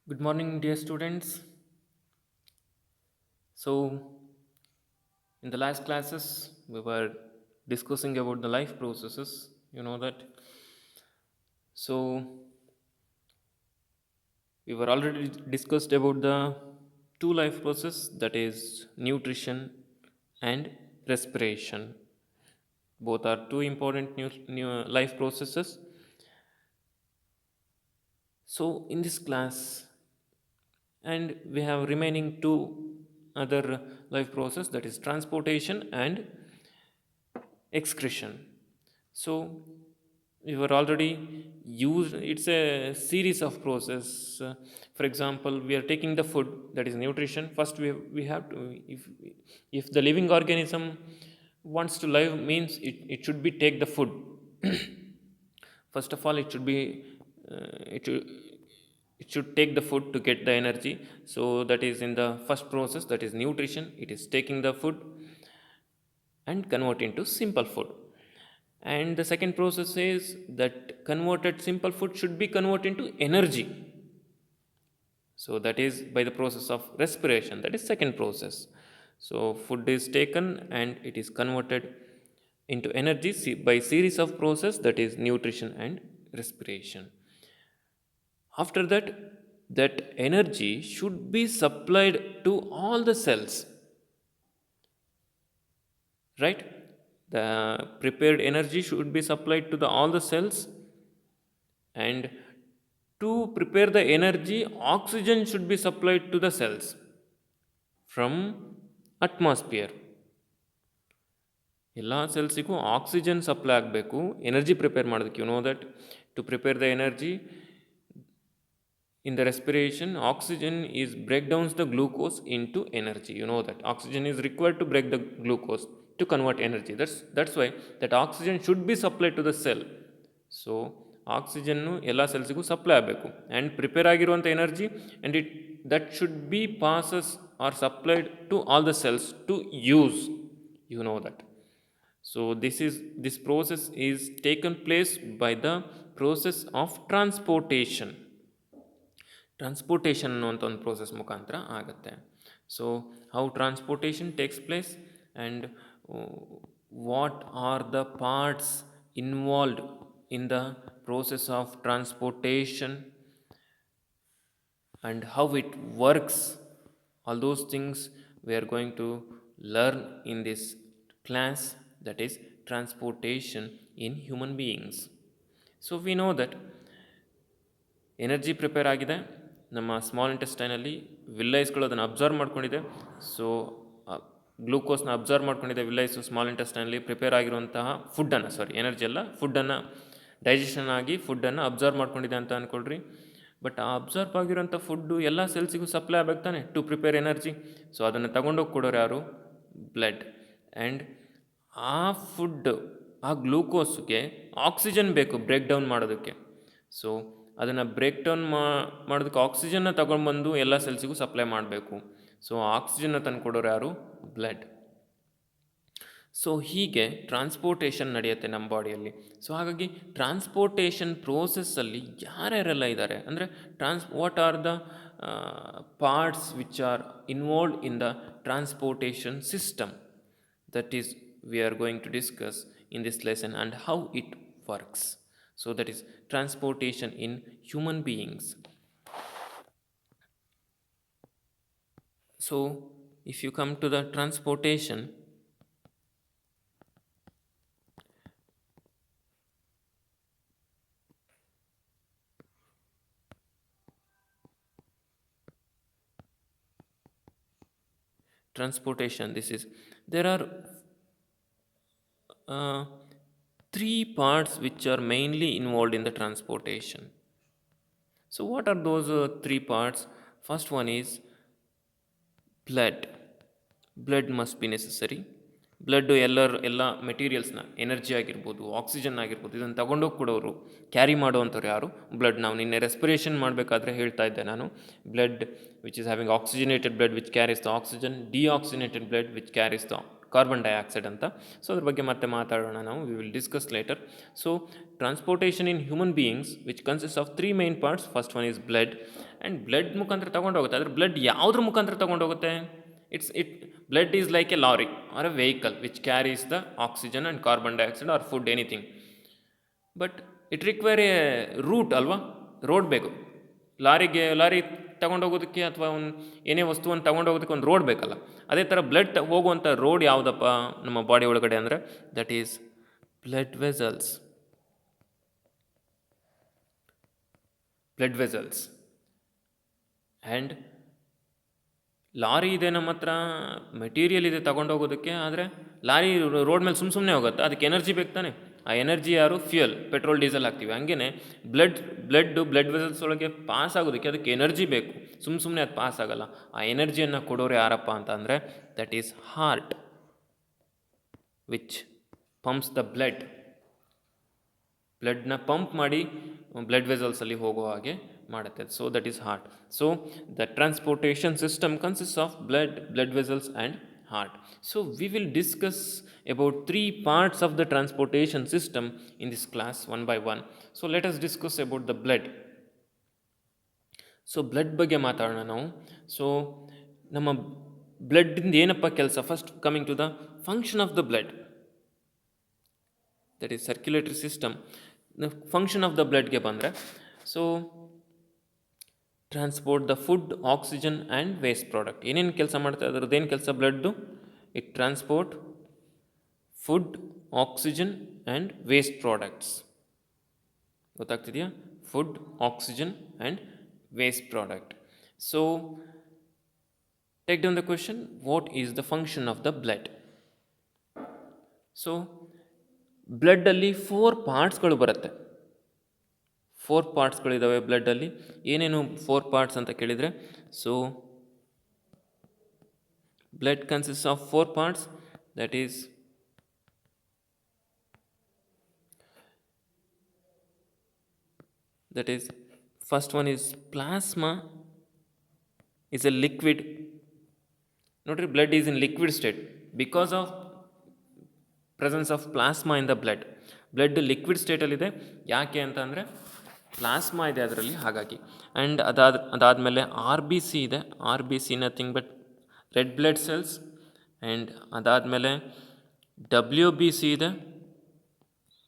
Good morning, dear students. So, in the last classes, we were discussing about the life processes. You know that. So, we were already discussed about the two life process, that is nutrition and respiration. Both are two important new life processes. So, in this class, and we have remaining two other life process, that is transportation and excretion. So we were already used, it's a series of process. For example, we are taking the food, that is nutrition. First we have to, if the living organism wants to live, means it should be take the food. First of all, it should be it should take the food to get the energy. So that is in the first process, that is nutrition. It is taking the food and convert into simple food. And the second process is that converted simple food should be converted into energy. So that is by the process of respiration. That is second process. So food is taken and it is converted into energy by series of process, that is nutrition and respiration. After that, that energy should be supplied to all the cells, right? The prepared energy should be supplied to all the cells, and to prepare the energy, oxygen should be supplied to the cells from atmosphere. ಎಲ್ಲ ಸೆಲ್ಸಿಗೂ oxygen supply ಆಗಬೇಕು energy prepare ಮಾಡೋದಕ್ಕೆ. You know that to prepare the energy in the respiration, oxygen is break down the glucose into energy. You know that oxygen is required to break the glucose to convert energy. That's why that oxygen should be supplied to the cell. So oxygen ಎಲ್ಲ ಸೆಲ್ಸಿಗೂ supply ಆಗಬೇಕು and prepare ಆಗಿರುವಂಥ energy, and that should be passes or supplied to all the cells to use. You know that. So this process is taken place by the process of transportation. Transportation ಅನ್ನುವಂಥ ಒಂದು process ಮುಖಾಂತರ ಆಗುತ್ತೆ. So how transportation takes place and what are the parts involved in the process of transportation and how it works, all those things we are going to learn in this class, that is transportation in human beings. So we know that energy prepare ಆಗಿದೆ ನಮ್ಮ small ಇಂಟೆಸ್ಟೈನಲ್ಲಿ. ವಿಲ್ಲೈಸ್ಗಳು ಅದನ್ನು observe ಮಾಡ್ಕೊಂಡಿದೆ. So ಗ್ಲೂಕೋಸ್ನ observe ಮಾಡ್ಕೊಂಡಿದೆ ವಿಲ್ಲೈಸು small ಇಂಟೆಸ್ಟೈನಲ್ಲಿ prepare ಆಗಿರುವಂತಹ ಫುಡ್ಡನ್ನು, energy ಅಲ್ಲ, ಫುಡ್ಡನ್ನು ಡೈಜೆಷನ್ ಆಗಿ ಫುಡ್ಡನ್ನು ಅಬ್ಸರ್ವ್ ಮಾಡ್ಕೊಂಡಿದೆ ಅಂತ ಅಂದ್ಕೊಳ್ರಿ. ಬಟ್ ಆ ಅಬ್ಸರ್ವ್ ಆಗಿರೋಂಥ ಫುಡ್ಡು ಎಲ್ಲ ಸೆಲ್ಸಿಗೂ ಸಪ್ಲೈ ಆಗಬೇಕು ತಾನೆ ಟು ಪ್ರಿಪೇರ್ ಎನರ್ಜಿ. ಸೊ ಅದನ್ನು ತಗೊಂಡೋಗಿ ಕೊಡೋರು ಯಾರು? ಬ್ಲಡ್. ಆ್ಯಂಡ್ ಆ ಫುಡ್, ಆ ಗ್ಲೂಕೋಸ್ಗೆ ಆಕ್ಸಿಜನ್ ಬೇಕು ಬ್ರೇಕ್ ಡೌನ್ ಮಾಡೋದಕ್ಕೆ. ಸೊ ಅದನ್ನು ಬ್ರೇಕ್ ಡೌನ್ ಮಾಡೋದಕ್ಕೆ ಆಕ್ಸಿಜನ್ನ ತಗೊಂಡ್ಬಂದು ಎಲ್ಲ ಸೆಲ್ಸಿಗೂ ಸಪ್ಲೈ ಮಾಡಬೇಕು. ಸೊ ಆಕ್ಸಿಜನ್ನ ತಂದು ಕೊಡೋರು ಯಾರು? ಬ್ಲಡ್. ಸೊ ಹೀಗೆ ಟ್ರಾನ್ಸ್ಪೋರ್ಟೇಷನ್ ನಡೆಯುತ್ತೆ ನಮ್ಮ ಬಾಡಿಯಲ್ಲಿ. ಸೊ ಹಾಗಾಗಿ ಟ್ರಾನ್ಸ್ಪೋರ್ಟೇಷನ್ ಪ್ರೋಸೆಸ್ಸಲ್ಲಿ ಯಾರ್ಯಾರೆಲ್ಲ ಇದ್ದಾರೆ ಅಂದರೆ what are the parts which are involved in the transportation system, that is we are going to discuss in this lesson, and how it works. So that is transportation in human beings. So if you come to the transportation, this is, there are three parts which are mainly involved in the transportation. So what are those three parts? First one is blood. Blood must be necessary. Blood ಎಲ್ಲ ಮೆಟೀರಿಯಲ್ಸ್ನ, energy ಆಗಿರ್ಬೋದು, oxygen ಆಗಿರ್ಬೋದು, ಇದನ್ನು ತಗೊಂಡೋಗಿ ಕೊಡೋರು, carry ಮಾಡೋವಂಥವ್ರು ಯಾರು? Blood. ನಾವು ನಿನ್ನೆ respiration ಮಾಡಬೇಕಾದ್ರೆ ಹೇಳ್ತಾ ಇದ್ದೆ ನಾನು, blood which is having oxygenated blood which carries the oxygen, deoxygenated blood which carries the carbon dioxide ಅಂತ. ಸೊ ಅದ್ರ ಬಗ್ಗೆ ಮತ್ತೆ ಮಾತಾಡೋಣ ನಾವು, we will discuss later. So transportation in human beings which consist of 3 main parts. First one is blood, and blood ಮುಖಾಂತರ ತೊಗೊಂಡೋಗುತ್ತೆ. ಆದರೆ blood ಯಾವುದ್ರ ಮುಖಾಂತರ ತೊಗೊಂಡೋಗುತ್ತೆ? Blood is like a lorry or a vehicle which carries the oxygen and carbon dioxide or food anything. But it require a route ಅಲ್ವಾ, road ಬೇಕು. Lorry ತಗೊಂಡೋಗೋದಕ್ಕೆ ಅಥವಾ ಒಂದು ಏನೇ ವಸ್ತುವನ್ನು ತಗೊಂಡೋಗೋದಕ್ಕೆ ಒಂದು ರೋಡ್ ಬೇಕಲ್ಲ. ಅದೇ ಥರ ಬ್ಲಡ್ ಹೋಗುವಂಥ ರೋಡ್ ಯಾವುದಪ್ಪ ನಮ್ಮ ಬಾಡಿ ಒಳಗಡೆ ಅಂದರೆ that is blood vessels. And lorry ಇದೆ ನಮ್ಮ ಹತ್ರ, ಮೆಟೀರಿಯಲ್ ಇದೆ ತಗೊಂಡೋಗೋದಕ್ಕೆ, ಆದರೆ ಲಾರಿ ರೋಡ್ ಮೇಲೆ ಸುಮ್ಮನೆ ಹೋಗುತ್ತೆ, ಅದಕ್ಕೆ ಎನರ್ಜಿ ಬೇಕು ತಾನೆ. ಆ ಎನರ್ಜಿ ಯಾರು? ಫ್ಯೂಯಲ್, ಪೆಟ್ರೋಲ್, ಡೀಸೆಲ್ ಹಾಕ್ತೀವಿ. ಹಂಗೇ ಬ್ಲಡ್ ವೆಸಲ್ಸ್ ಒಳಗೆ ಪಾಸ್ ಆಗೋದಕ್ಕೆ ಅದಕ್ಕೆ ಎನರ್ಜಿ ಬೇಕು, ಸುಮ್ಮನೆ ಅದು ಪಾಸ್ ಆಗಲ್ಲ. ಆ ಎನರ್ಜಿಯನ್ನು ಕೊಡೋರು ಯಾರಪ್ಪ ಅಂತ ಅಂದರೆ that is heart, which pumps the ಬ್ಲಡ್ನ ಪಂಪ್ ಮಾಡಿ ಬ್ಲಡ್ ವೆಸಲ್ಸಲ್ಲಿ ಹೋಗೋ ಹಾಗೆ ಮಾಡುತ್ತೆ. So that is heart. So the transportation system consist of blood vessels and heart. So we will discuss about 3 parts of the transportation system in this class one by one. So let us discuss about the blood. So blood ಬಗ್ಗೆ ಮಾತಾಡೋಣ ನಾವು. So ನಮ್ಮ ಬ್ಲಡ್ಡಿಂದ ಏನಪ್ಪ ಕೆಲಸ? First coming to the function of the blood, that is circulatory system. Function of the ಬ್ಲಡ್ಗೆ ಬಂದರೆ, so transport the food, oxygen and waste product. ಏನೇನು ಕೆಲಸ ಮಾಡ್ತಾ ಅದರದ್ದೇನು ಕೆಲಸ blood? It transport food, oxygen and waste products. ಗೊತ್ತಾಗ್ತಿದೆಯಾ? Food, oxygen and waste product. So take down the question, what is the function of the blood? So ಬ್ಲಡ್ಡಲ್ಲಿ 4 ಪಾರ್ಟ್ಸ್ಗಳು ಬರುತ್ತೆ. 4 ಪಾರ್ಟ್ಸ್ಗಳಿದ್ದಾವೆ ಬ್ಲಡ್ಡಲ್ಲಿ. ಏನೇನು 4 ಪಾರ್ಟ್ಸ್ ಅಂತ ಕೇಳಿದರೆ, so blood consist of 4 parts. That is first one is plasma is a liquid. ನೋಡ್ರಿ, blood is in liquid state because of presence of plasma in the blood. Blood liquid ಸ್ಟೇಟಲ್ಲಿದೆ. ಯಾಕೆ ಅಂತ ಅಂದರೆ ಪ್ಲಾಸ್ಮಾ ಇದೆ ಅದರಲ್ಲಿ, ಹಾಗಾಗಿ. ಆ್ಯಂಡ್ ಅದಾದಮೇಲೆ R B C ಇದೆ. R B C nothing but red blood cells. And ಅದಾದಮೇಲೆ ಡಬ್ಲ್ಯೂ ಬಿ ಸಿ ಇದೆ.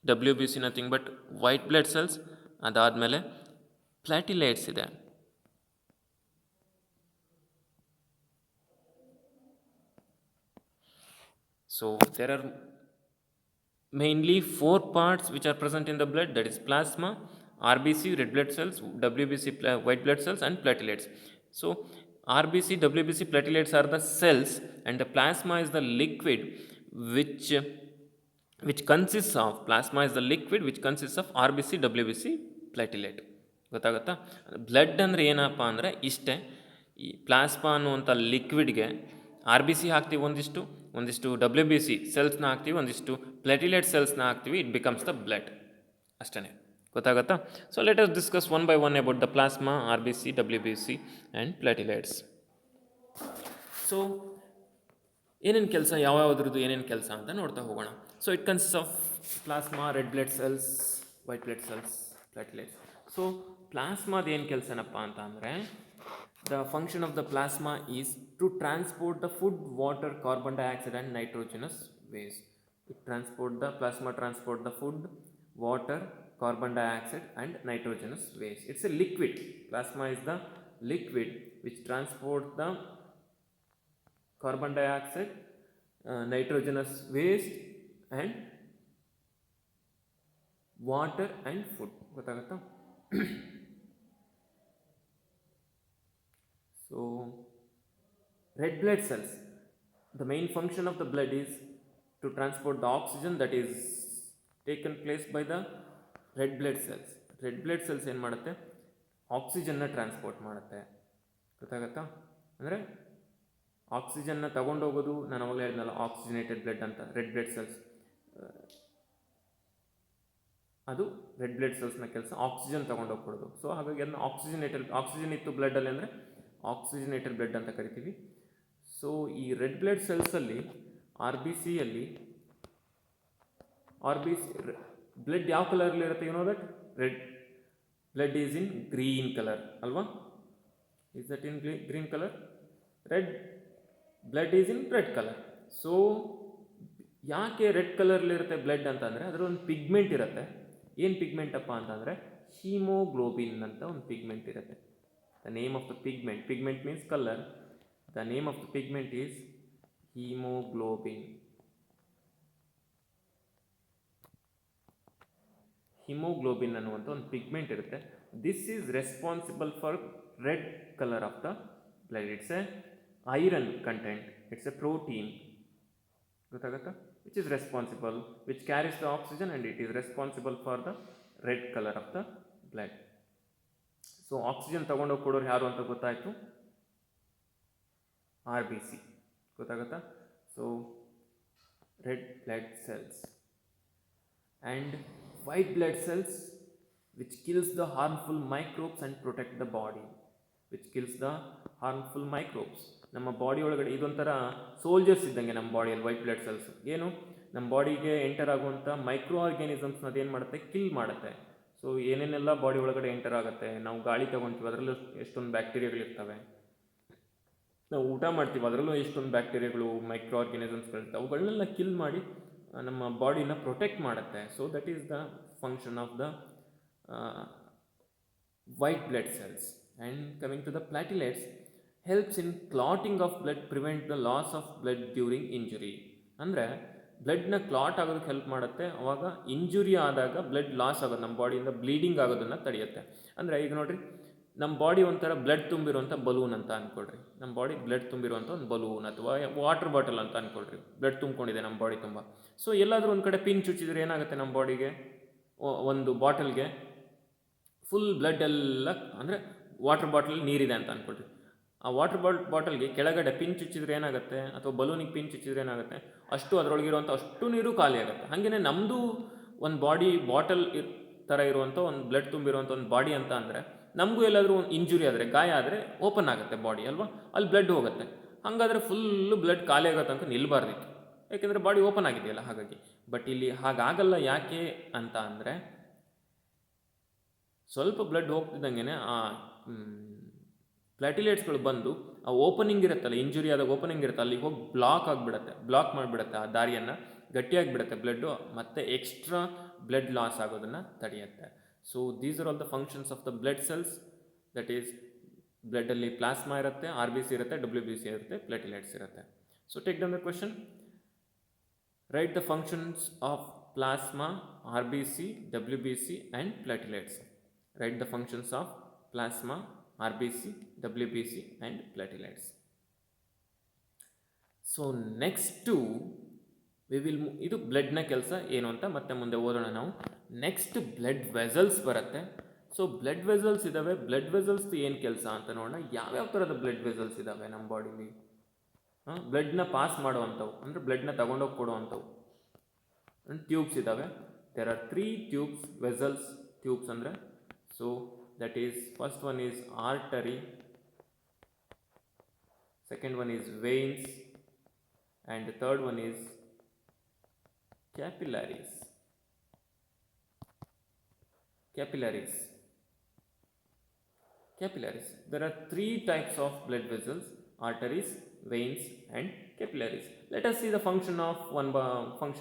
W B C nothing but white blood cells. ಅದಾದಮೇಲೆ ಪ್ಲಾಟಿಲೇಟ್ಸ್ ಇದೆ. So there are mainly 4 parts which are present in the blood, that is plasma, RBC, red blood cells, WBC, white blood cells, and platelets. So RBC, WBC, platelets are the cells, and the plasma is the liquid which consists of, plasma is the liquid which consists of RBC, WBC, platelet. ಗೊತ್ತಾಗುತ್ತಾ? Blood ಅಂದರೆ ಏನಪ್ಪ ಅಂದರೆ ಇಷ್ಟೇ. ಈ plasma ಅನ್ನುವಂಥ ಲಿಕ್ವಿಡ್ಗೆ R B C ಹಾಕ್ತೀವಿ, ಒಂದಿಷ್ಟು W B C ಸೆಲ್ಸ್ನ ಹಾಕ್ತೀವಿ, ಒಂದಿಷ್ಟು ಪ್ಲಾಟಿಲೇಟ್ ಸೆಲ್ಸ್ನ ಹಾಕ್ತೀವಿ, ಇಟ್ ಬಿಕಮ್ಸ್ ದ ಬ್ಲಡ್. ಅಷ್ಟೇ. ಗೊತ್ತಾಗುತ್ತಾ? So let us discuss one by one about the plasma, R B C, W B C and platelets. So ಏನೇನು ಕೆಲಸ, ಯಾವ್ಯಾವುದ್ರದ್ದು ಏನೇನು ಕೆಲಸ ಅಂತ ನೋಡ್ತಾ ಹೋಗೋಣ. So it consist of plasma, red blood cells, white blood cells, platelets. So ಪ್ಲಾಸ್ಮಾದ ಏನು ಕೆಲಸನಪ್ಪ ಅಂತ ಅಂದರೆ, the function of the plasma is to transport the food, water, carbon dioxide and nitrogenous waste. Plasma transport the food, water, carbon dioxide and nitrogenous waste. It's a liquid. Plasma is the liquid which transports the carbon dioxide, nitrogenous waste and water and food. ಗೊತ್ತಾಗುತ್ತಾ? So red blood cells, the main function of the blood is to transport the oxygen that is taken place by the red blood cells. red blood cells ಏನು ಮಾಡುತ್ತೆ? ಆಕ್ಸಿಜನ್ನ transport ಮಾಡುತ್ತೆ. ಗೊತ್ತಾಗತ್ತಾ? ಅಂದರೆ ಆಕ್ಸಿಜನ್ನ ತಗೊಂಡೋಗೋದು, ನಾನು ಅವಾಗಲೇ ಹೇಳಿದ್ನಲ್ಲ oxygenated blood ಅಂತ. Red blood cells, ಅದು red blood ಸೆಲ್ಸ್ನ ಕೆಲಸ ಆಕ್ಸಿಜನ್ ತೊಗೊಂಡೋಗ್ಕೊಡೋದು. ಸೊ ಹಾಗಾಗಿ ಅದನ್ನ ಆಕ್ಸಿಜನ್ ಇತ್ತು ಬ್ಲಡ್ಡಲ್ಲಿ ಅಂದರೆ ಆಕ್ಸಿಜನೇಟೆಡ್ ಬ್ಲಡ್ ಅಂತ ಕರಿತೀವಿ. ಸೊ ಈ ರೆಡ್ ಬ್ಲಡ್ ಸೆಲ್ಸಲ್ಲಿ ಆರ್ ಬಿ ಸಿಯಲ್ಲಿ ಬ್ಲಡ್ ಯಾವ ಕಲರ್ಲಿ ಇರುತ್ತೆ? You know that red blood is in green colour ಅಲ್ವಾ? Is that in green colour? Red blood is in red colour. So ಯಾಕೆ ರೆಡ್ ಕಲರ್ಲಿರುತ್ತೆ ಬ್ಲಡ್ ಅಂತಂದರೆ ಅದರ ಒಂದು ಪಿಗ್ಮೆಂಟ್ ಇರುತ್ತೆ. ಏನು ಪಿಗ್ಮೆಂಟ್ ಅಪ್ಪ ಅಂತಂದರೆ ಹಿಮೋಗ್ಲೋಬಿನ್ ಅಂತ ಒಂದು ಪಿಗ್ಮೆಂಟ್ ಇರುತ್ತೆ. The name of the pigment means colour. The name of the pigment is haemoglobin. Haemoglobin ಅನ್ನುವಂಥ ಒಂದು ಪಿಗ್ಮೆಂಟ್ ಇರುತ್ತೆ. This is responsible for red colour of the blood. It's a iron content, it's a protein, ಗೊತ್ತಾಗುತ್ತಾ? Which is responsible, which carries the oxygen and it is responsible for the red colour of the blood. So oxygen ತಗೊಂಡೋಗಿ ಕೊಡೋರು ಯಾರು ಅಂತ ಗೊತ್ತಾಯಿತು? R B C, ಗೊತ್ತಾಗುತ್ತಾ? So red blood cells and white blood cells which kills the harmful microbes and protect the body. which kills the harmful microbes. ನಮ್ಮ body ಒಳಗಡೆ ಇದೊಂಥರ soldiers ಇದ್ದಂಗೆ ನಮ್ಮ ಬಾಡಿಯಲ್ಲಿ ವೈಟ್ ಬ್ಲಡ್ ಸೆಲ್ಸ್. ಏನು, ನಮ್ಮ ಬಾಡಿಗೆ ಎಂಟರ್ ಆಗುವಂಥ ಮೈಕ್ರೋ ಆರ್ಗ್ಯಾನಿಸಮ್ಸ್ನ ಅದೇನು ಮಾಡುತ್ತೆ? ಕಿಲ್ ಮಾಡುತ್ತೆ. ಸೊ ಏನೇನೆಲ್ಲ ಬಾಡಿ ಒಳಗಡೆ ಎಂಟರ್ ಆಗುತ್ತೆ, ನಾವು ಗಾಳಿ ತೊಗೊತೀವಿ ಅದರಲ್ಲೂ ಎಷ್ಟೊಂದು ಬ್ಯಾಕ್ಟೀರಿಯಾಗಳಿರ್ತವೆ, ನಾವು ಊಟ ಮಾಡ್ತೀವಿ ಅದರಲ್ಲೂ ಎಷ್ಟೊಂದು ಬ್ಯಾಕ್ಟೀರಿಯಾಗಳು ಮೈಕ್ರೋ ಆರ್ಗ್ಯಾನಿಸಮ್ಸ್ಗಳಿರ್ತವೆ, ಅವುಗಳನ್ನೆಲ್ಲ ಕಿಲ್ ಮಾಡಿ ನಮ್ಮ ಬಾಡಿನ ಪ್ರೊಟೆಕ್ಟ್ ಮಾಡುತ್ತೆ. So that is the function of the white blood cells. And coming to the platelets, helps in clotting of blood, prevent the loss of blood during injury. ಅಂದರೆ ಬ್ಲಡ್ನ ಕ್ಲಾಟ್ ಆಗೋದಕ್ಕೆ help ಮಾಡುತ್ತೆ. ಅವಾಗ injury ಆದಾಗ blood loss ಆಗೋದು, ನಮ್ಮ ಬಾಡಿಯಿಂದ bleeding ಆಗೋದನ್ನು ತಡೆಯುತ್ತೆ. ಅಂದರೆ ಈಗ ನೋಡಿರಿ, ನಮ್ಮ ಬಾಡಿ ಒಂಥರ ಬ್ಲಡ್ ತುಂಬಿರುವಂಥ ಬಲೂನ್ ಅಂತ ಅಂದ್ಕೊಳ್ರಿ. ನಮ್ಮ ಬಾಡಿ ಬ್ಲಡ್ ತುಂಬಿರುವಂಥ ಒಂದು ಬಲೂನ್ ಅಥವಾ ವಾಟರ್ ಬಾಟಲ್ ಅಂತ ಅಂದ್ಕೊಳ್ರಿ. ಬ್ಲಡ್ ತುಂಬಿಕೊಂಡಿದೆ ನಮ್ಮ ಬಾಡಿ ತುಂಬ. ಸೊ ಎಲ್ಲಾದರೂ ಒಂದು ಕಡೆ ಪಿನ್ ಚುಚ್ಚಿದ್ರೆ ಏನಾಗುತ್ತೆ? ನಮ್ಮ ಬಾಡಿಗೆ ಒಂದು ಬಾಟಲ್ಗೆ ಫುಲ್ ಬ್ಲಡ್ ಎಲ್ಲ, ಅಂದರೆ ವಾಟರ್ ಬಾಟಲ್ ನೀರಿದೆ ಅಂತ ಅಂದ್ಕೊಳ್ರಿ. ಆ ವಾಟರ್ ಬಾಟಲ್ಗೆ ಕೆಳಗಡೆ ಪಿನ್ ಚುಚ್ಚಿದ್ರೆ ಏನಾಗುತ್ತೆ, ಅಥವಾ ಬಲೂನಿಗೆ ಪಿನ್ ಚುಚ್ಚಿದ್ರೆ ಏನಾಗುತ್ತೆ? ಅಷ್ಟು ಅದರೊಳಗಿರುವಂಥ ಅಷ್ಟು ನೀರು ಖಾಲಿ ಆಗುತ್ತೆ. ಹಾಗೆಯೇ ನಮ್ಮದು ಒಂದು ಬಾಡಿ ಬಾಟಲ್ ಥರ ಇರುವಂಥ ಒಂದು ಬ್ಲಡ್ ತುಂಬಿರುವಂಥ ಒಂದು ಬಾಡಿ ಅಂತ ಅಂದರೆ, ನಮಗೂ ಎಲ್ಲಾದರೂ ಒಂದು ಇಂಜುರಿ ಆದರೆ, ಗಾಯ ಆದರೆ ಓಪನ್ ಆಗುತ್ತೆ ಬಾಡಿ ಅಲ್ವಾ? ಅಲ್ಲಿ ಬ್ಲಡ್ ಹೋಗುತ್ತೆ. ಹಾಗಾದರೆ ಫುಲ್ಲು ಬ್ಲಡ್ ಖಾಲಿ ಆಗುತ್ತೆ ಅಂತ ನಿಲ್ಲಬಾರ್ದಿತ್ತು, ಯಾಕೆಂದರೆ ಬಾಡಿ ಓಪನ್ ಆಗಿದೆಯಲ್ಲ, ಹಾಗಾಗಿ. ಬಟ್ ಇಲ್ಲಿ ಹಾಗಾಗಲ್ಲ. ಯಾಕೆ ಅಂತ ಅಂದರೆ, ಸ್ವಲ್ಪ ಬ್ಲಡ್ ಹೋಗ್ತಿದ್ದಂಗೆ ಆ ಪ್ಲಾಟಿಲೇಟ್ಸ್ಗಳು ಬಂದು ಆ ಓಪನಿಂಗ್ ಇರುತ್ತಲ್ಲ, ಇಂಜುರಿ ಆದಾಗ ಓಪನಿಂಗ್ ಇರುತ್ತೆ, ಅಲ್ಲಿಗೆ ಹೋಗಿ ಬ್ಲಾಕ್ ಮಾಡಿಬಿಡುತ್ತೆ, ಆ ದಾರಿಯನ್ನು ಗಟ್ಟಿಯಾಗಿಬಿಡುತ್ತೆ ಬ್ಲಡ್ಡು, ಮತ್ತು ಎಕ್ಸ್ಟ್ರಾ ಬ್ಲಡ್ ಲಾಸ್ ಆಗೋದನ್ನು ತಡೆಯುತ್ತೆ. So these are all the functions of the blood cells. That is ಬ್ಲಡ್ಡಲ್ಲಿ ಪ್ಲಾಸ್ಮಾ ಇರುತ್ತೆ, ಆರ್ ಬಿ ಸಿ ಇರುತ್ತೆ, ಡಬ್ಲ್ಯೂ ಬಿ ಸಿ ಇರುತ್ತೆ, ಪ್ಲಾಟಿಲೇಟ್ಸ್ ಇರುತ್ತೆ. So take down the question. Write the functions of plasma, R B C, W B C and platelets. Write the functions of plasma, RBC, WBC and platelets. So next we will ಇದು ಬ್ಲಡ್ನ ಕೆಲಸ ಏನು ಅಂತ ಮತ್ತೆ ಮುಂದೆ ಓದೋಣ ನಾವು. Next blood vessels ಬರುತ್ತೆ. So blood vessels ಇದ್ದಾವೆ. ಬ್ಲಡ್ ವೆಸಲ್ಸ್ದು ಏನು ಕೆಲಸ ಅಂತ ನೋಡೋಣ. ಯಾವ್ಯಾವ ಥರದ ಬ್ಲಡ್ ವೆಸಲ್ಸ್ ಇದ್ದಾವೆ ನಮ್ಮ ಬಾಡಿಲಿ. ಬ್ಲಡ್ನ ಪಾಸ್ ಮಾಡುವಂಥವು, ಅಂದರೆ ಬ್ಲಡ್ನ ತಗೊಂಡೋಗಿ ಕೊಡುವಂಥವು ಟ್ಯೂಬ್ಸ್ ಇದ್ದಾವೆ. There are 3 tubes, vessels, tubes ಅಂದರೆ. So that is, first one is artery, second one is veins, and the third one is capillaries. There are 3 types of blood vessels: arteries, veins and capillaries. Let us see the function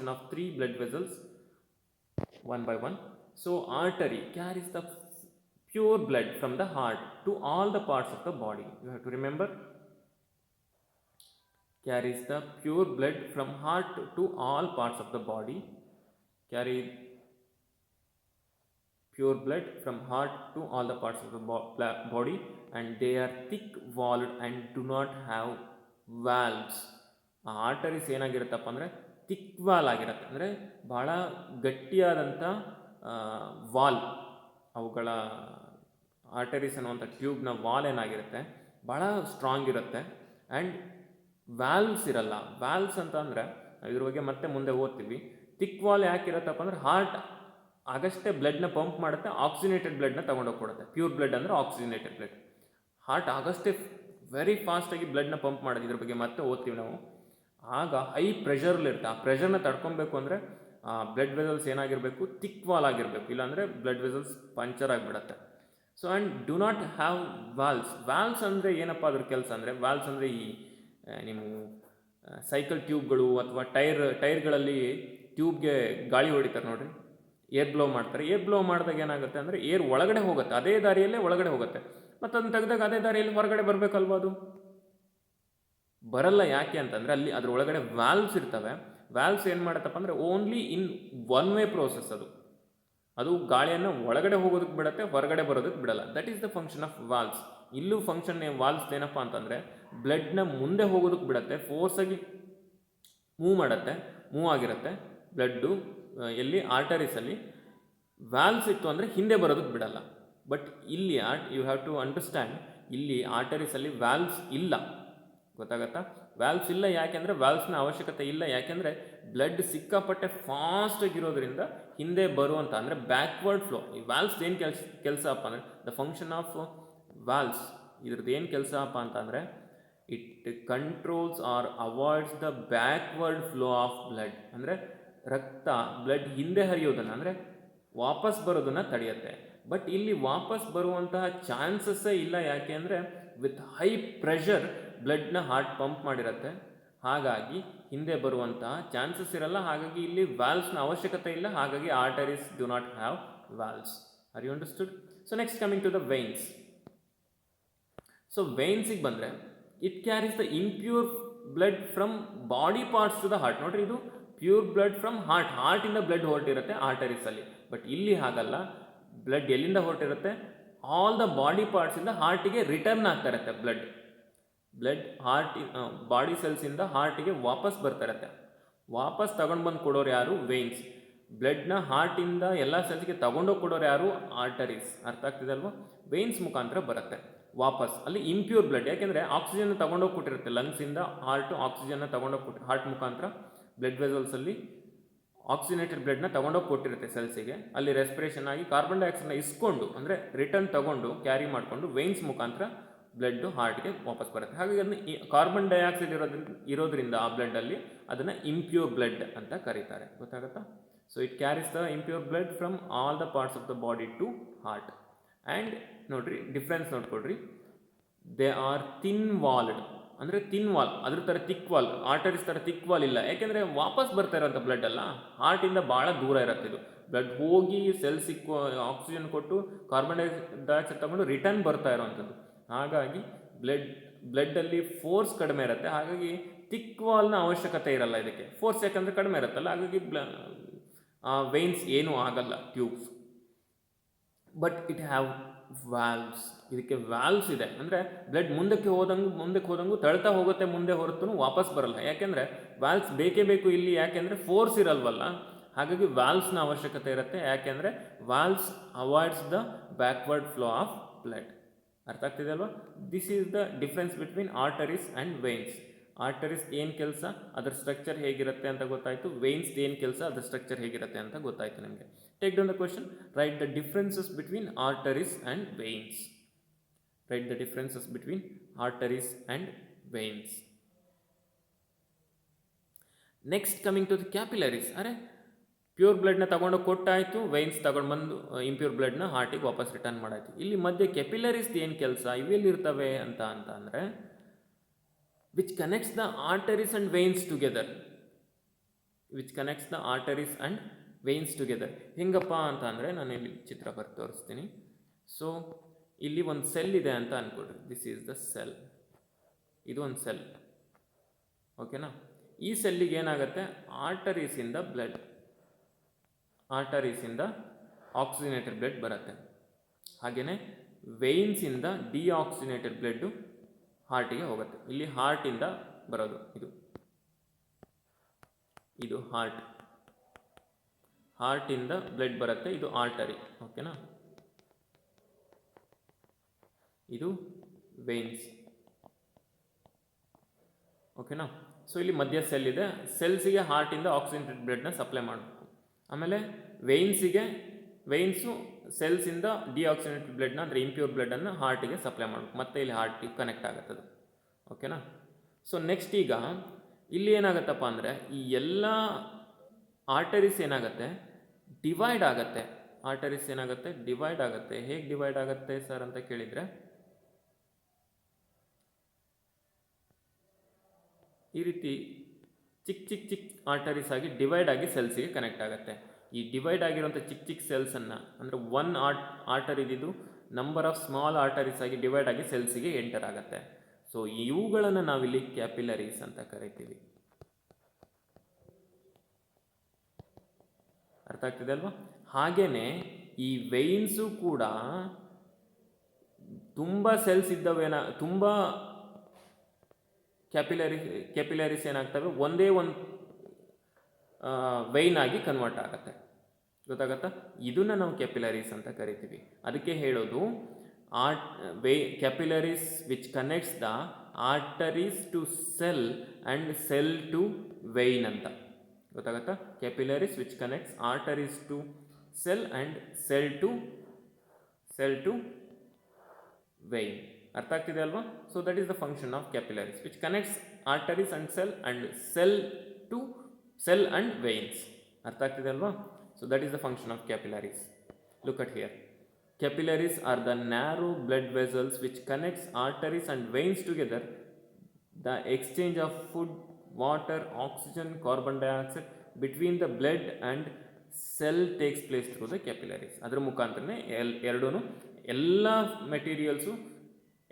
of 3 blood vessels one by one. So artery carries the pure blood from the heart to all the parts of the body. You have to remember, carries the pure blood from heart to all parts of the body. Carry pure blood from heart to all the parts of the body, and they are thick walled and do not have valves. Arteries ಏನಾಗಿರುತ್ತಪ್ಪ ಅಂದರೆ thick wall ಆಗಿರುತ್ತೆ, ಅಂದರೆ ಭಾಳ ಗಟ್ಟಿಯಾದಂಥ wall. ಅವುಗಳ arteries ಅನ್ನುವಂಥ ಟ್ಯೂಬ್ನ wall ಏನಾಗಿರುತ್ತೆ, ಭಾಳ strong ಇರುತ್ತೆ. ಆ್ಯಂಡ್ ವ್ಯಾಲ್ವ್ಸ್ ಇರಲ್ಲ. ವ್ಯಾಲ್ವ್ಸ್ ಅಂತ ಅಂದರೆ ಇದ್ರ ಬಗ್ಗೆ ಮತ್ತೆ ಮುಂದೆ ಓದ್ತೀವಿ. ಥಿಕ್ ವಾಲ್ ಯಾಕಿರುತ್ತಪ್ಪ ಅಂದರೆ ಹಾರ್ಟ್ ಆಗಷ್ಟೇ ಬ್ಲಡ್ನ ಪಂಪ್ ಮಾಡುತ್ತೆ, ಆಕ್ಸಿಜನೇಟೆಡ್ ಬ್ಲಡ್ನ ತೊಗೊಂಡೋಗಿ ಕೊಡುತ್ತೆ. ಪ್ಯೂರ್ ಬ್ಲಡ್ ಅಂದರೆ ಆಕ್ಸಿಜನೇಟೆಡ್ ಬ್ಲಡ್. ಹಾರ್ಟ್ ಆಗಷ್ಟೇ ವೆರಿ ಫಾಸ್ಟಾಗಿ ಬ್ಲಡ್ನ ಪಂಪ್ ಮಾಡೋದು. ಇದ್ರ ಬಗ್ಗೆ ಮತ್ತೆ ಓದ್ತೀವಿ ನಾವು. ಆಗ ಹೈ ಪ್ರೆಷರ್ಲಿರುತ್ತೆ. ಆ ಪ್ರೆಷರ್ನ ತಡ್ಕೊಬೇಕು ಅಂದರೆ ಬ್ಲಡ್ ವೆಸಲ್ಸ್ ಏನಾಗಿರಬೇಕು, ತಿಕ್ ವಾಲ್ ಆಗಿರಬೇಕು, ಇಲ್ಲಾಂದರೆ ಬ್ಲಡ್ ವೆಸಲ್ಸ್ ಪಂಚರ್ ಆಗಿಬಿಡತ್ತೆ. So and do not have valves. Valves ಅಂದರೆ ಏನಪ್ಪ ಅದ್ರ ಕೆಲಸ ಅಂದರೆ, ವಾಲ್ವ್ಸ್ ಅಂದರೆ ಈ ನೀವು ಸೈಕಲ್ ಟ್ಯೂಬ್ಗಳು ಅಥವಾ ಟೈರ್ಗಳಲ್ಲಿ ಟ್ಯೂಬ್ಗೆ ಗಾಳಿ ಹೊಡಿತಾರೆ ನೋಡಿರಿ, ಏರ್ ಬ್ಲೋ ಮಾಡ್ತಾರೆ. ಏರ್ ಬ್ಲೋ ಮಾಡಿದಾಗ ಏನಾಗುತ್ತೆ ಅಂದರೆ ಏರ್ ಒಳಗಡೆ ಹೋಗುತ್ತೆ, ಅದೇ ದಾರಿಯಲ್ಲೇ ಒಳಗಡೆ ಹೋಗುತ್ತೆ. ಮತ್ತು ಅದನ್ನು ತೆಗೆದಾಗ ಅದೇ ದಾರಿಯಲ್ಲಿ ಹೊರಗಡೆ ಬರಬೇಕಲ್ವ, ಅದು ಬರಲ್ಲ. ಯಾಕೆ ಅಂತಂದರೆ ಅಲ್ಲಿ ಅದ್ರ ಒಳಗಡೆ ವ್ಯಾಲ್ವ್ಸ್ ಇರ್ತವೆ. ವ್ಯಾಲ್ವ್ಸ್ ಏನು ಮಾಡುತ್ತಪ್ಪ ಅಂದರೆ only in one way process. ಅದು ಗಾಳಿಯನ್ನು ಒಳಗಡೆ ಹೋಗೋದಕ್ಕೆ ಬಿಡುತ್ತೆ, ಹೊರಗಡೆ ಬರೋದಕ್ಕೆ ಬಿಡಲ್ಲ. That is the function of valves. ಇಲ್ಲೂ ಫಂಕ್ಷನ್ ವಾಲ್ವ್ಸ್ ಏನಪ್ಪ ಅಂತಂದರೆ ಬ್ಲಡ್ನ ಮುಂದೆ ಹೋಗೋದಕ್ಕೆ ಬಿಡುತ್ತೆ, ಫೋರ್ಸಾಗಿ ಮೂವ್ ಆಗಿರುತ್ತೆ ಬ್ಲಡ್ಡು ಎಲ್ಲಿ, ಆರ್ಟರೀಸಲ್ಲಿ. ವ್ಯಾಲ್ವ್ಸ್ ಇತ್ತು ಅಂದರೆ ಹಿಂದೆ ಬರೋದಕ್ಕೆ ಬಿಡಲ್ಲ. ಬಟ್ ಇಲ್ಲಿ ಯು ಹ್ಯಾವ್ ಟು ಅಂಡರ್ಸ್ಟ್ಯಾಂಡ್, ಇಲ್ಲಿ ಆರ್ಟರೀಸಲ್ಲಿ ವ್ಯಾಲ್ವ್ಸ್ ಇಲ್ಲ. ಗೊತ್ತಾಗತ್ತಾ? ವ್ಯಾಲ್ವ್ಸ್ ಇಲ್ಲ. ಯಾಕೆಂದರೆ ವ್ಯಾಲ್ವ್ಸ್ನ ಅವಶ್ಯಕತೆ ಇಲ್ಲ. ಯಾಕೆಂದರೆ ಬ್ಲಡ್ ಸಿಕ್ಕಾಪಟ್ಟೆ ಫಾಸ್ಟಾಗಿರೋದ್ರಿಂದ ಹಿಂದೆ ಬರುವಂಥ ಅಂದರೆ ಬ್ಯಾಕ್ವರ್ಡ್ ಫ್ಲೋ. ಈ ವ್ಯಾಲ್ವ್ಸ್ ಏನು ಕೆಲಸ ಅಪ್ಪ ಅಂದರೆ, ದ ಫಂಕ್ಷನ್ ಆಫ್ ವ್ಯಾಲ್ವ್ಸ್ ಇದ್ರದ್ದು ಏನು ಕೆಲಸ ಅಪ್ಪ ಅಂತಂದರೆ, it controls or avoids the backward flow of blood. ಅಂದರೆ ರಕ್ತ ಬ್ಲಡ್ ಹಿಂದೆ ಹರಿಯೋದನ್ನು ಅಂದರೆ ವಾಪಸ್ ಬರೋದನ್ನು ತಡೆಯುತ್ತೆ. ಬಟ್ ಇಲ್ಲಿ ವಾಪಸ್ ಬರುವಂತಹ ಚಾನ್ಸಸ್ಸೇ ಇಲ್ಲ. ಯಾಕೆ ಅಂದರೆ ವಿತ್ ಹೈ ಪ್ರೆಷರ್ ಬ್ಲಡ್ನ ಹಾರ್ಟ್ ಪಂಪ್ ಮಾಡಿರುತ್ತೆ, ಹಾಗಾಗಿ ಹಿಂದೆ ಬರುವಂತಹ ಚಾನ್ಸಸ್ ಇರಲ್ಲ. ಹಾಗಾಗಿ ಇಲ್ಲಿ ವ್ಯಾಲ್ವ್ಸ್ನ ಅವಶ್ಯಕತೆ ಇಲ್ಲ. ಹಾಗಾಗಿ arteries do not have valves. Are you understood? So next coming to the veins. So ವೇನ್ಸಿಗೆ ಬಂದರೆ, it carries the impure blood from body parts to the heart. ನೋಡ್ರಿ, ಇದು ಪ್ಯೂರ್ ಬ್ಲಡ್ ಫ್ರಮ್ ಹಾರ್ಟಿಂದ ಬ್ಲಡ್ ಹೊರಟಿರುತ್ತೆ ಆರ್ಟರೀಸಲ್ಲಿ. ಬಟ್ ಇಲ್ಲಿ ಹಾಗಲ್ಲ. Blood ಎಲ್ಲಿಂದ ಹೊರಟಿರುತ್ತೆ, ಆಲ್ ದ ಬಾಡಿ ಪಾರ್ಟ್ಸಿಂದ ಹಾರ್ಟಿಗೆ ರಿಟರ್ನ್ ಆಗ್ತಾ ಇರುತ್ತೆ ಬ್ಲಡ್. ಬಾಡಿ ಸೆಲ್ಸಿಂದ ಹಾರ್ಟಿಗೆ ವಾಪಸ್ ಬರ್ತಾ ಇರುತ್ತೆ. ವಾಪಸ್ ತಗೊಂಡು ಬಂದು ಕೊಡೋರು ಯಾರು? ವೇನ್ಸ್. ಬ್ಲಡ್ನ ಹಾರ್ಟಿಂದ ಎಲ್ಲ ಸೆಲ್ಸ್ಗೆ ತಗೊಂಡೋಗಿ ಕೊಡೋರು ಯಾರು? ಆರ್ಟರೀಸ್. ಅರ್ಥ ಆಗ್ತಿದೆ ಅಲ್ವಾ? ವೇನ್ಸ್ ಮುಖಾಂತರ ಬರುತ್ತೆ ವಾಪಸ್. ಅಲ್ಲಿ ಇಂಪ್ಯೂರ್ ಬ್ಲಡ್, ಯಾಕೆಂದರೆ ಆಕ್ಸಿಜನ್ ತಗೊಂಡೋಗಿ ಕೊಟ್ಟಿರುತ್ತೆ ಲಂಗ್ಸಿಂದ ಹಾರ್ಟು, ಆಕ್ಸಿಜನ್ನ ತಗೊಂಡೋಗಿ ಹಾರ್ಟ್ ಮುಖಾಂತರ ಬ್ಲಡ್ ವೆಸಲ್ಸಲ್ಲಿ ಆಕ್ಸಿಜನೇಟೆಡ್ ಬ್ಲಡ್ನ ತಗೊಂಡೋಗಿ ಕೊಟ್ಟಿರುತ್ತೆ ಸೆಲ್ಸಿಗೆ. ಅಲ್ಲಿ ರೆಸ್ಪಿರೇಷನ್ ಆಗಿ ಕಾರ್ಬನ್ ಡೈಆಕ್ಸೈಡ್ನ ಇಸ್ಕೊಂಡು, ಅಂದರೆ ರಿಟರ್ನ್ ತಗೊಂಡು ಕ್ಯಾರಿ ಮಾಡಿಕೊಂಡು ವೇನ್ಸ್ ಮುಖಾಂತರ ಬ್ಲಡ್ಡು ಹಾರ್ಟ್ಗೆ ವಾಪಸ್ ಬರುತ್ತೆ. ಹಾಗಾಗಿ ಅದನ್ನ ಕಾರ್ಬನ್ ಡೈಆಕ್ಸೈಡ್ ಇರೋದ್ರಿಂದ ಆ ಬ್ಲಡ್ಡಲ್ಲಿ ಅದನ್ನು ಇಂಪ್ಯೂರ್ ಬ್ಲಡ್ ಅಂತ ಕರೀತಾರೆ. ಗೊತ್ತಾಗುತ್ತಾ? So it carries the impure blood from all the parts of the body to heart. And ನೋಡ್ರಿ, ಡಿಫ್ರೆನ್ಸ್ ನೋಡ್ಕೊಡ್ರಿ. ದೇ ಆರ್ ಥಿನ್ ವಾಲ್ಡ್, ಅಂದರೆ ಥಿನ್ ವಾಲ್. ಅದ್ರ ಥರ ತಿಕ್ ವಾಲ್, ಆರ್ಟರೀಸ್ ಥರ ತಿಕ್ ವಾಲ್ ಇಲ್ಲ. ಯಾಕೆಂದರೆ ವಾಪಸ್ ಬರ್ತಾ ಇರೋಂಥ ಬ್ಲಡ್ ಅಲ್ಲ, ಹಾರ್ಟಿಂದ ಭಾಳ ದೂರ ಇರುತ್ತೆ ಇದು. ಬ್ಲಡ್ ಹೋಗಿ ಸೆಲ್ಸಿಗೆ ಆಕ್ಸಿಜನ್ ಕೊಟ್ಟು ಕಾರ್ಬನ್ ಡೈಆಕ್ಸೈಡ್ ತಗೊಂಡು ರಿಟರ್ನ್ ಬರ್ತಾ ಇರೋವಂಥದ್ದು. ಹಾಗಾಗಿ ಬ್ಲಡ್ಡಲ್ಲಿ ಫೋರ್ಸ್ ಕಡಿಮೆ ಇರುತ್ತೆ. ಹಾಗಾಗಿ ತಿಕ್ ವಾಲ್ನ ಅವಶ್ಯಕತೆ ಇರಲ್ಲ ಇದಕ್ಕೆ. ಫೋರ್ಸ್ ಯಾಕಂದರೆ ಕಡಿಮೆ ಇರುತ್ತಲ್ಲ, ಹಾಗಾಗಿ ವೇನ್ಸ್ ಏನೂ ಆಗಲ್ಲ, tubes. But it have valves. ಇದಕ್ಕೆ ವ್ಯಾಲ್ವ್ಸ್ ಇದೆ. ಅಂದರೆ ಬ್ಲಡ್ ಮುಂದಕ್ಕೆ ಹೋದಂಗೂ ತಳ್ತಾ ಹೋಗುತ್ತೆ ಮುಂದೆ, ಹೊರತು ವಾಪಸ್ ಬರಲ್ಲ. ಯಾಕೆಂದರೆ ವ್ಯಾಲ್ವ್ಸ್ ಬೇಕೇ ಬೇಕು ಇಲ್ಲಿ. ಯಾಕೆಂದರೆ ಫೋರ್ಸ್ ಇರಲ್ವಲ್ಲ, ಹಾಗಾಗಿ ವ್ಯಾಲ್ವ್ಸ್ನ ಅವಶ್ಯಕತೆ ಇರುತ್ತೆ. ಯಾಕೆಂದರೆ valves avoids the backward flow of blood. ಅರ್ಥ ಆಗ್ತಿದೆ ಅಲ್ವಾ? This is the difference between arteries and veins. Arteries ಏನು ಕೆಲಸ, ಅದರ ಸ್ಟ್ರಕ್ಚರ್ ಹೇಗಿರುತ್ತೆ ಅಂತ ಗೊತ್ತಾಯಿತು. ವೇನ್ಸ್ ಏನು ಕೆಲಸ, ಅದರ ಸ್ಟ್ರಕ್ಚರ್ ಹೇಗಿರುತ್ತೆ ಅಂತ ಗೊತ್ತಾಯಿತು ನಿಮಗೆ. Take down the question. Write the differences between arteries and veins. Write the differences between arteries and veins. Next coming to the capillaries. Pure ಬ್ಲಡ್ನ ತಗೊಂಡು ಕೊಟ್ಟಾಯಿತು, ವೈನ್ಸ್ ತಗೊಂಡು ಬಂದು ಇಂಪ್ಯೂರ್ ಬ್ಲಡ್ನ ಹಾರ್ಟಿಗೆ ವಾಪಸ್ ರಿಟರ್ನ್ ಮಾಡಾಯಿತು. ಇಲ್ಲಿ ಮಧ್ಯೆ ಕೆಪಿಲರೀಸ್ ಏನು ಕೆಲಸ, ಇವೆಲ್ಲಿರ್ತವೆ ಅಂತ ಅಂದರೆ, which connects the arteries and veins together. ಹೆಂಗಪ್ಪ ಅಂತ ಅಂದರೆ, ನಾನು ಇಲ್ಲಿ ಚಿತ್ರ ಬರ್ದು ತೋರಿಸ್ತೀನಿ. ಸೊ ಇಲ್ಲಿ ಒಂದು ಸೆಲ್ ಇದೆ ಅಂತ ಅಂದ್ಕೊಡ್ರಿ. This is the cell. ಇದು ಒಂದು ಸೆಲ್, ಓಕೆನಾ? ಈ ಸೆಲ್ಲಿಗೆ ಏನಾಗುತ್ತೆ, ಆರ್ಟರೀಸಿಂದ ಆಕ್ಸಿಜನೇಟೆಡ್ ಬ್ಲಡ್ ಬರುತ್ತೆ. ಹಾಗೆಯೇ ವೇನ್ಸಿಂದ ಡಿಆಕ್ಸಿಜನೇಟೆಡ್ ಬ್ಲಡ್ಡು ಹಾರ್ಟಿಗೆ ಹೋಗುತ್ತೆ. ಇಲ್ಲಿ ಹಾರ್ಟಿಂದ ಬರೋದು, ಇದು ಹಾರ್ಟಿಂದ ಬ್ಲಡ್ ಬರುತ್ತೆ. ಇದು ಆರ್ಟರಿ, ಓಕೆನಾ? ಇದು ವೇನ್ಸ್, ಓಕೆನಾ? ಸೊ ಇಲ್ಲಿ ಮಧ್ಯ ಸೆಲ್ ಇದೆ. ಸೆಲ್ಸಿಗೆ ಹಾರ್ಟಿಂದ ಆಕ್ಸಿಜನೇಟೆಡ್ ಬ್ಲಡ್ನ ಸಪ್ಲೈ ಮಾಡಬೇಕು. ಆಮೇಲೆ ವೇನ್ಸು ಸೆಲ್ಸಿಂದ ಡಿಆಕ್ಸಿಜನೇಟೆಡ್ ಬ್ಲಡ್ನ, ಅಂದರೆ ಇಂಪ್ಯೂರ್ ಬ್ಲಡ್ಡನ್ನು ಹಾರ್ಟಿಗೆ ಸಪ್ಲೈ ಮಾಡಬೇಕು. ಮತ್ತೆ ಇಲ್ಲಿ ಹಾರ್ಟಿಗೆ ಕನೆಕ್ಟ್ ಆಗುತ್ತದೆ, ಓಕೆನಾ? ಸೊ ನೆಕ್ಸ್ಟ್ ಈಗ ಇಲ್ಲಿ ಏನಾಗುತ್ತಪ್ಪ ಅಂದರೆ ಈ ಎಲ್ಲ ಆರ್ಟರೀಸ್ ಏನಾಗುತ್ತೆ ಡಿವೈಡ್ ಆಗುತ್ತೆ. ಆರ್ಟರೀಸ್ ಏನಾಗುತ್ತೆ ಡಿವೈಡ್ ಆಗುತ್ತೆ. ಹೇಗೆ ಡಿವೈಡ್ ಆಗುತ್ತೆ ಸರ್ ಅಂತ ಕೇಳಿದರೆ, ಈ ರೀತಿ ಚಿಕ್ಕ ಚಿಕ್ಕ ಚಿಕ್ಕ ಆರ್ಟರೀಸ್ ಆಗಿ ಡಿವೈಡ್ ಆಗಿ ಸೆಲ್ಸಿಗೆ ಕನೆಕ್ಟ್ ಆಗುತ್ತೆ. ಈ ಡಿವೈಡ್ ಆಗಿರುವಂಥ ಚಿಕ್ಕ ಚಿಕ್ಕ ಸೆಲ್ಸನ್ನು ಅಂದರೆ ಒನ್ ಆರ್ಟರ್ ಇದ್ದಿದ್ದು ನಂಬರ್ ಆಫ್ ಸ್ಮಾಲ್ ಆರ್ಟರೀಸ್ ಆಗಿ ಡಿವೈಡ್ ಆಗಿ ಸೆಲ್ಸಿಗೆ ಎಂಟರ್ ಆಗುತ್ತೆ. ಸೊ ಇವುಗಳನ್ನು ನಾವಿಲ್ಲಿ ಕ್ಯಾಪಿಲರೀಸ್ ಅಂತ ಕರಿತೀವಿ. ಅರ್ಥ ಆಗ್ತಿದೆ ಅಲ್ವಾ? ಹಾಗೇನೆ ಈ ವೆಯಿನ್ಸು ಕೂಡ ತುಂಬ ಸೆಲ್ಸ್ ಇದ್ದವೇನ, ತುಂಬ ಕ್ಯಾಪಿಲರೀಸ್ ಏನಾಗ್ತವೆ ಒಂದೇ ಒಂದು ವೆಯ್ನ್ ಆಗಿ ಕನ್ವರ್ಟ್ ಆಗುತ್ತೆ. ಗೊತ್ತಾಗತ್ತಾ? ಇದನ್ನು ನಾವು ಕ್ಯಾಪಿಲರೀಸ್ ಅಂತ ಕರಿತೀವಿ. ಅದಕ್ಕೆ ಹೇಳೋದು capillaries which connects the arteries to cell and cell to vein ಅಂತ. ಗೊತ್ತಾಗತ್ತಾ? Capillaries which connects arteries to cell and cell to vein. ಅರ್ಥ ಆಗ್ತಿದೆ ಅಲ್ವಾ? So that is the function of capillaries which connects arteries and cell to cell and veins. ಅರ್ಥ ಆಗ್ತಿದೆ ಅಲ್ವಾ? So that is the function of capillaries. Look at here. Capillaries are the narrow blood vessels which connects arteries and veins together. The exchange of food, water, oxygen, carbon dioxide between the blood and cell takes place through the capillaries. ಅದರ ಮುಖಾಂತರನೇ ಎರಡೂ ಎಲ್ಲ materials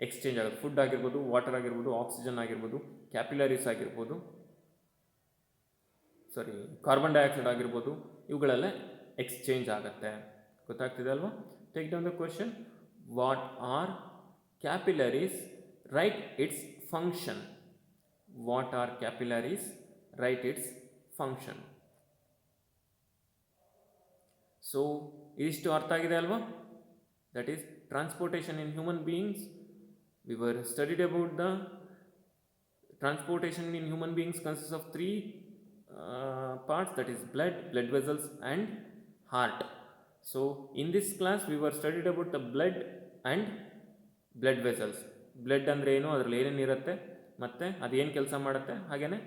exchange ಆಗುತ್ತೆ. Food ಆಗಿರ್ಬೋದು, water ಆಗಿರ್ಬೋದು, oxygen ಆಗಿರ್ಬೋದು, capillaries ಆಗಿರ್ಬೋದು, carbon dioxide ಆಗಿರ್ಬೋದು, ಇವುಗಳೆಲ್ಲ ಎಕ್ಸ್ಚೇಂಜ್ ಆಗುತ್ತೆ. ಗೊತ್ತಾಗ್ತಿದೆ ಅಲ್ವಾ? Take down the question. What are capillaries? Write its function. What are capillaries? Write its function. So, ಇದಿಷ್ಟು ಅರ್ಥ ಆಗಿದೆ ಅಲ್ವಾ? That is transportation in human beings. We were studied about the transportation in human beings consists of three parts, that is blood vessels and heart. So in this class we were studied about the blood and blood vessels. Blood ಅಂದರೆ ಏನು, ಅದರಲ್ಲಿ ಏನೇನು ಇರುತ್ತೆ, ಮತ್ತು ಅದೇನು ಕೆಲಸ ಮಾಡುತ್ತೆ, ಹಾಗೆಯೇ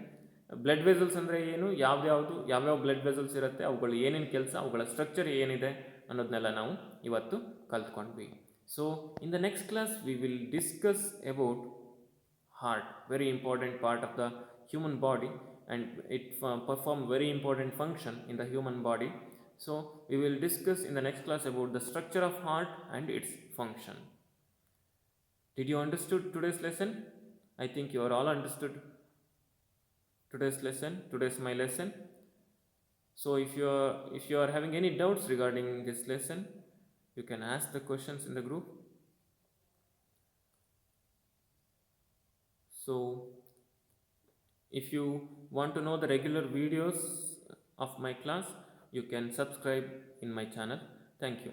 ಬ್ಲಡ್ ವೆಸಲ್ಸ್ ಅಂದರೆ ಏನು, ಯಾವ್ಯಾವ ಬ್ಲಡ್ ವೆಸಲ್ಸ್ ಇರುತ್ತೆ, ಅವುಗಳು ಏನೇನು ಕೆಲಸ, ಅವುಗಳ ಸ್ಟ್ರಕ್ಚರ್ ಏನಿದೆ ಅನ್ನೋದನ್ನೆಲ್ಲ ನಾವು ಇವತ್ತು ಕಲ್ತ್ಕೊಂಡ್ವಿ. So in the next class we will discuss about heart, very important part of the human body, and it perform very important function in the human body. So we will discuss in the next class about the structure of heart and its function. Did you understood today's lesson? I think you are all understood today's lesson. Today's my lesson. So if you are having any doubts regarding this lesson, you can ask the questions in the group. So if you want to know the regular videos of my class, you can subscribe in my channel. Thank you.